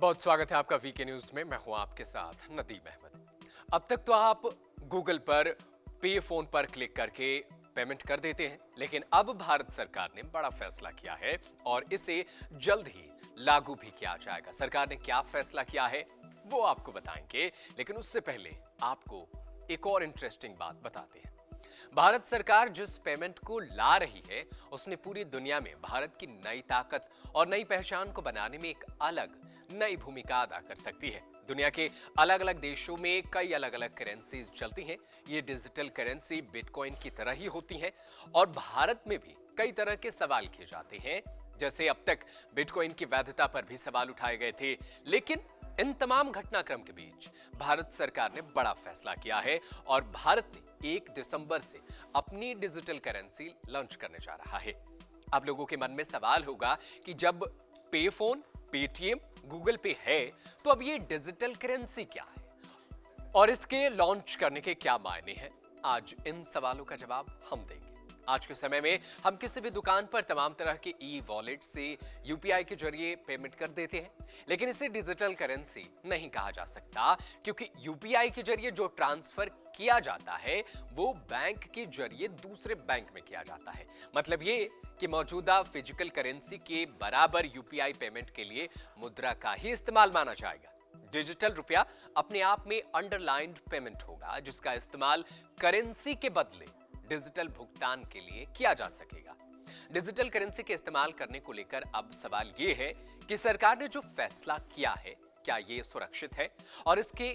बहुत स्वागत है आपका वीके न्यूज में। मैं हूं आपके साथ नदीम अहमद। अब तक तो आप गूगल पर पे फोन पर क्लिक करके पेमेंट कर देते हैं, लेकिन अब भारत सरकार ने बड़ा फैसला किया है और इसे जल्द ही लागू भी किया जाएगा। सरकार ने क्या फैसला किया है वो आपको बताएंगे, लेकिन उससे पहले आपको एक और इंटरेस्टिंग बात बताते हैं। भारत सरकार जिस पेमेंट को ला रही है उसने पूरी दुनिया में भारत की नई ताकत और नई पहचान को बनाने में एक अलग नई भूमिका अदा कर सकती है। दुनिया के अलग अलग देशों में कई अलग अलग करेंसीज चलती हैं। ये डिजिटल करेंसी बिटकॉइन की तरह ही होती हैं और भारत में भी कई तरह के सवाल किए जाते हैं। जैसे अब तक बिटकॉइन की वैधता पर भी सवाल उठाए गए थे, लेकिन इन तमाम घटनाक्रम के बीच भारत सरकार ने बड़ा फैसला किया है और भारत ने 1 दिसंबर से अपनी डिजिटल करेंसी लॉन्च करने जा रहा है। आप लोगों के मन में सवाल होगा कि जब पे फोन, पेटीएम, गूगल पे है तो अब ये डिजिटल करेंसी क्या है और इसके लॉन्च करने के क्या मायने हैं। आज इन सवालों का जवाब हम देंगे। आज के समय में हम किसी भी दुकान पर तमाम तरह के ई वॉलेट से यूपीआई के जरिए पेमेंट कर देते हैं, लेकिन इसे डिजिटल करेंसी नहीं कहा जा सकता, क्योंकि यूपीआई के जरिए जो ट्रांसफर किया जाता है वो बैंक के जरिए दूसरे बैंक में किया जाता है। मतलब ये कि मौजूदा फिजिकल करेंसी के बराबर यूपीआई पेमेंट के लिए मुद्रा का ही इस्तेमाल माना जाएगा। डिजिटल रुपया अपने आप में अंडरलाइंड पेमेंट होगा, जिसका इस्तेमाल करेंसी के बदले डिजिटल भुगतान के लिए किया जा सकेगा। डिजिटल करेंसी के इस्तेमाल करने को लेकर अब सवाल यह है कि सरकार ने जो फैसला किया है क्या ये सुरक्षित है और इसके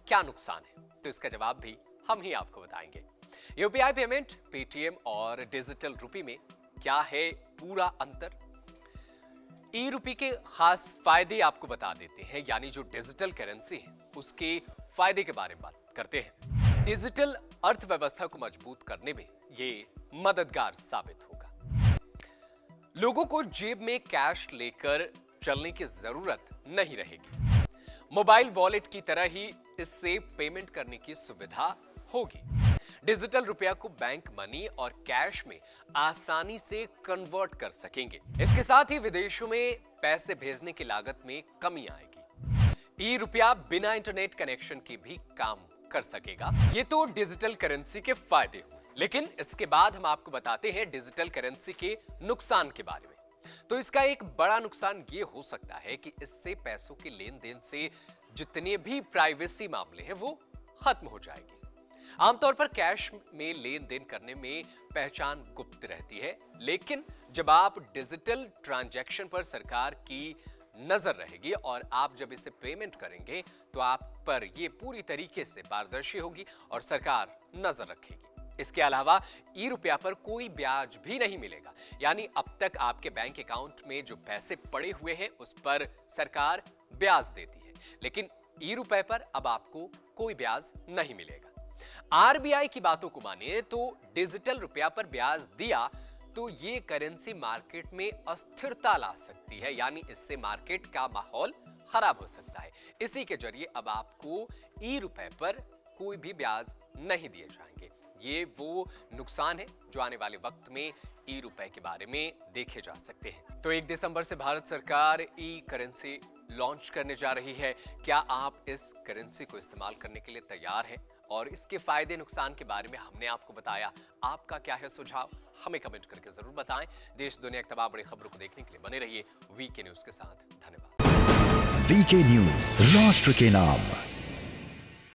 क्या नुकसान है, तो इसका जवाब भी हम ही आपको बताएंगे। यूपीआई पेमेंट, पेटीएम और डिजिटल रुपये में क्या है पूरा अंतर, ई रुपये के खास फायदे आपको बता देते हैं, यानी जो डिजिटल करेंसी है उसके फायदे के बारे में बात करते हैं। डिजिटल अर्थव्यवस्था को मजबूत करने में ये मददगार साबित होगा। लोगों को जेब में कैश लेकर चलने की जरूरत नहीं रहेगी। मोबाइल वॉलेट की तरह ही इससे पेमेंट करने की सुविधा होगी। डिजिटल रुपया को बैंक मनी और कैश में आसानी से कन्वर्ट कर सकेंगे। इसके साथ ही विदेशों में पैसे भेजने की लागत में कमी आएगी। ई रुपया बिना इंटरनेट कनेक्शन के भी काम कर सकेगा। ये तो डिजिटल करेंसी के फायदे हुए, लेकिन इसके बाद हम आपको बताते हैं डिजिटल करेंसी के नुकसान के बारे में। तो इसका एक बड़ा नुकसान ये हो सकता है कि इससे पैसों के लेन देन से जितने भी प्राइवेसी मामले हैं वो खत्म हो जाएंगे। आमतौर पर कैश में लेन देन करने में पहचान गुप्त रहती है, लेकिन जब आप डिजिटल ट्रांजैक्शन पर सरकार की नजर रहेगी और आप जब इसे पेमेंट करेंगे तो आप पर यह पूरी तरीके से पारदर्शी होगी और सरकार नजर रखेगी। इसके अलावा ई रुपया पर कोई ब्याज भी नहीं मिलेगा, यानी अब तक आपके बैंक अकाउंट में जो पैसे पड़े हुए हैं उस पर सरकार ब्याज देती है, लेकिन ई रुपये पर अब आपको कोई ब्याज नहीं मिलेगा। आरबीआई की बातों को माने तो डिजिटल रुपया पर ब्याज दिया तो ये करेंसी मार्केट में अस्थिरता ला सकती है, यानी इससे मार्केट का माहौल खराब हो सकता है। इसी के जरिए अब आपको ई रुपये पर कोई भी ब्याज नहीं दिए जाएंगे। ये वो नुकसान है जो आने वाले वक्त में ई रुपये के बारे में देखे जा सकते हैं। तो 1 दिसंबर से भारत सरकार ई करेंसी लॉन्च करने जा रही है। क्या आप इस करेंसी को इस्तेमाल करने के लिए तैयार हैं? और इसके फायदे नुकसान के बारे में हमने आपको बताया। आपका क्या है सुझाव, हमें कमेंट करके जरूर बताएं। देश दुनिया की तमाम बड़ी खबरों को देखने के लिए बने रहिए वीके न्यूज के साथ। धन्यवाद। वीके न्यूज, राष्ट्र के नाम।